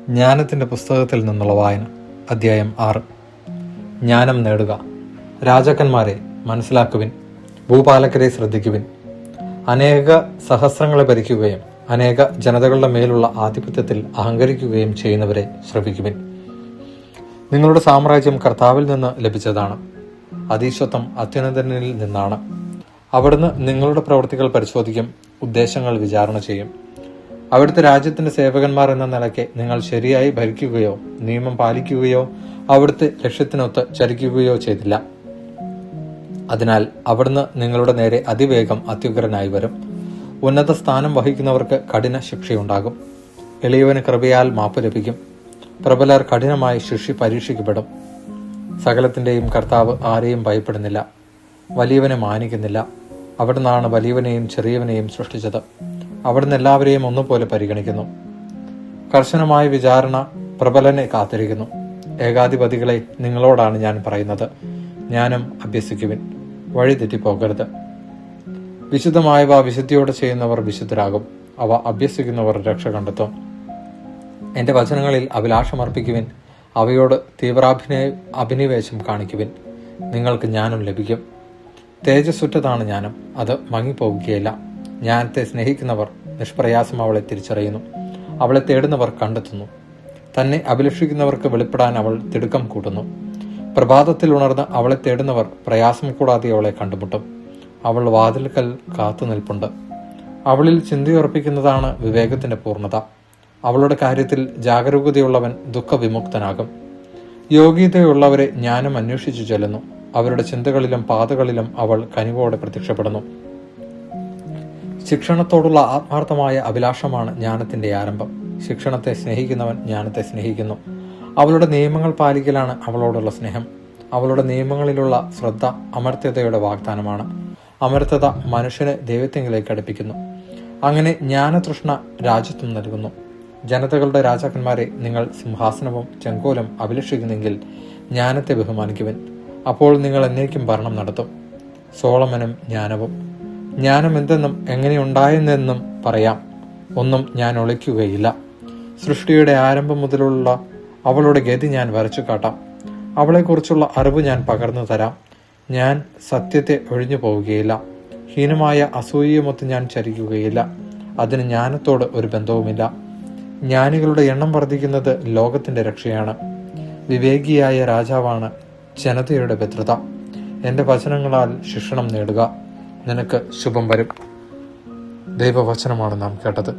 ജ്ഞാനത്തിൻ്റെ പുസ്തകത്തിൽ നിന്നുള്ള വായന. അധ്യായം 6. ജ്ഞാനം നേടുക. രാജാക്കന്മാരെ മനസ്സിലാക്കുവിൻ, ഭൂപാലകരെ ശ്രദ്ധിക്കുവിൻ. അനേക സഹസ്രങ്ങളെ ഭരിക്കുകയും അനേക ജനതകളുടെ മേലുള്ള ആധിപത്യത്തിൽ അഹങ്കരിക്കുകയും ചെയ്യുന്നവരെ ശ്രവിക്കുവിൻ. നിങ്ങളുടെ സാമ്രാജ്യം കർത്താവിൽ നിന്ന് ലഭിച്ചതാണ്. അധീശത്വം അത്യുന്നതനിൽ നിന്നാണ്. അവിടുന്ന് നിങ്ങളുടെ പ്രവൃത്തികൾ പരിശോധിക്കും, ഉദ്ദേശങ്ങൾ വിചാരണ ചെയ്യും. അവിടുത്തെ രാജ്യത്തിന്റെ സേവകന്മാർ എന്ന നിലയ്ക്ക് നിങ്ങൾ ശരിയായി ഭരിക്കുകയോ നിയമം പാലിക്കുകയോ അവിടുത്തെ ലക്ഷ്യത്തിനൊത്ത് ചരിക്കുകയോ ചെയ്തില്ല. അതിനാൽ അവിടുന്ന് നിങ്ങളുടെ നേരെ അതിവേഗം അത്യുഗ്രനായി വരും. ഉന്നത സ്ഥാനം വഹിക്കുന്നവർക്ക് കഠിന ശിക്ഷയുണ്ടാകും. എളിയവന് കൃപയാൽ മാപ്പ് ലഭിക്കും. പ്രബലർ കഠിനമായി പരീക്ഷിക്കപ്പെടും. സകലത്തിന്റെയും കർത്താവ് ആരെയും ഭയപ്പെടുന്നില്ല, വലിയവനെ മാനിക്കുന്നില്ല. അവിടുന്നാണ് വലിയവനെയും ചെറിയവനെയും സൃഷ്ടിച്ചത്. അവിടുന്ന് എല്ലാവരെയും ഒന്നുപോലെ പരിഗണിക്കുന്നു. കർശനമായ വിചാരണ പ്രബലനെ കാത്തിരിക്കുന്നു. ഏകാധിപതികളെ, നിങ്ങളോടാണ് ഞാൻ പറയുന്നത്, ജ്ഞാനം അഭ്യസിക്കുവിൻ, വഴി തെറ്റിപ്പോകരുത്. വിശുദ്ധമായവ വിശുദ്ധിയോടെ ചെയ്യുന്നവർ വിശുദ്ധരാകും, അവ അഭ്യസിക്കുന്നവർ രക്ഷ കണ്ടെത്തും. എന്റെ വചനങ്ങളിൽ അഭിലാഷമർപ്പിക്കുവിൻ, അവയോട് അഭിനിവേശം കാണിക്കുവിൻ, നിങ്ങൾക്ക് ജ്ഞാനം ലഭിക്കും. തേജസ്സുറ്റതാണ് ജ്ഞാനം, അത് മങ്ങിപ്പോവുകയില്ല. ജ്ഞാനത്തെ സ്നേഹിക്കുന്നവർ നിഷ്പ്രയാസം അവളെ തിരിച്ചറിയുന്നു. അവളെ തേടുന്നവർ കണ്ടെത്തുന്നു. തന്നെ അഭിലഷിക്കുന്നവർക്ക് വെളിപ്പെടാൻ അവൾ തിടുക്കം കൂട്ടുന്നു. പ്രഭാതത്തിൽ ഉണർന്ന് അവളെ തേടുന്നവർ പ്രയാസം കൂടാതെ അവളെ കണ്ടുമുട്ടും. അവൾ വാതിൽക്കൽ കാത്തു നിൽപ്പുണ്ട്. അവളിൽ ചിന്തയുറപ്പിക്കുന്നതാണ് വിവേകത്തിന്റെ പൂർണ്ണത. അവളുടെ കാര്യത്തിൽ ജാഗരൂകതയുള്ളവൻ ദുഃഖവിമുക്തനാകും. യോഗ്യതയുള്ളവരെ ജ്ഞാനം അന്വേഷിച്ചു ചെല്ലുന്നു. അവരുടെ ചിന്തകളിലും പാതകളിലും അവൾ കനിവോടെ പ്രത്യക്ഷപ്പെടുന്നു. ശിക്ഷണത്തോടുള്ള ആത്മാർത്ഥമായ അഭിലാഷമാണ് ജ്ഞാനത്തിന്റെ ആരംഭം. ശിക്ഷണത്തെ സ്നേഹിക്കുന്നവൻ ജ്ഞാനത്തെ സ്നേഹിക്കുന്നു. അവളുടെ നിയമങ്ങൾ പാലിക്കലാണ് അവളോടുള്ള സ്നേഹം. അവളുടെ നിയമങ്ങളിലുള്ള ശ്രദ്ധ അമർത്യതയുടെ വാഗ്ദാനമാണ്. അമർത്യത മനുഷ്യനെ ദൈവത്വത്തിലേക്ക് അടുപ്പിക്കുന്നു. അങ്ങനെ ജ്ഞാനതൃഷ്ണ രാജ്യത്വം നൽകുന്നു. ജനതകളുടെ രാജാക്കന്മാരെ, നിങ്ങൾ സിംഹാസനവും ചെങ്കോലും അഭിലഷിക്കുന്നെങ്കിൽ ജ്ഞാനത്തെ ബഹുമാനിക്കുവിൻ. അപ്പോൾ നിങ്ങൾ എന്നേക്കും ഭരണം നടത്തും. സോളമനും ജ്ഞാനവും. ജ്ഞാനം എന്തെന്നും എങ്ങനെയുണ്ടായെന്നെന്നും പറയാം, ഒന്നും ഞാൻ ഒളിക്കുകയില്ല. സൃഷ്ടിയുടെ ആരംഭം മുതലുള്ള അവളുടെ ഗതി ഞാൻ വരച്ചു കാട്ടാം. അവളെക്കുറിച്ചുള്ള അറിവ് ഞാൻ പകർന്നു തരാം. ഞാൻ സത്യത്തെ ഒഴിഞ്ഞു പോവുകയില്ല. ഹീനമായ അസൂയമൊത്ത് ഞാൻ ചരിക്കുകയില്ല. അതിന് ജ്ഞാനത്തോട് ഒരു ബന്ധവുമില്ല. ജ്ഞാനികളുടെ എണ്ണം വർദ്ധിക്കുന്നത് ലോകത്തിന്റെ രക്ഷയാണ്. വിവേകിയായ രാജാവാണ് ജനതയുടെ ഭദ്രത. എന്റെ വചനങ്ങളാൽ ശിക്ഷണം നേടുക, നിനക്ക് ശുഭം വരും. ദൈവവചനമാണ് നാം കേട്ടത്.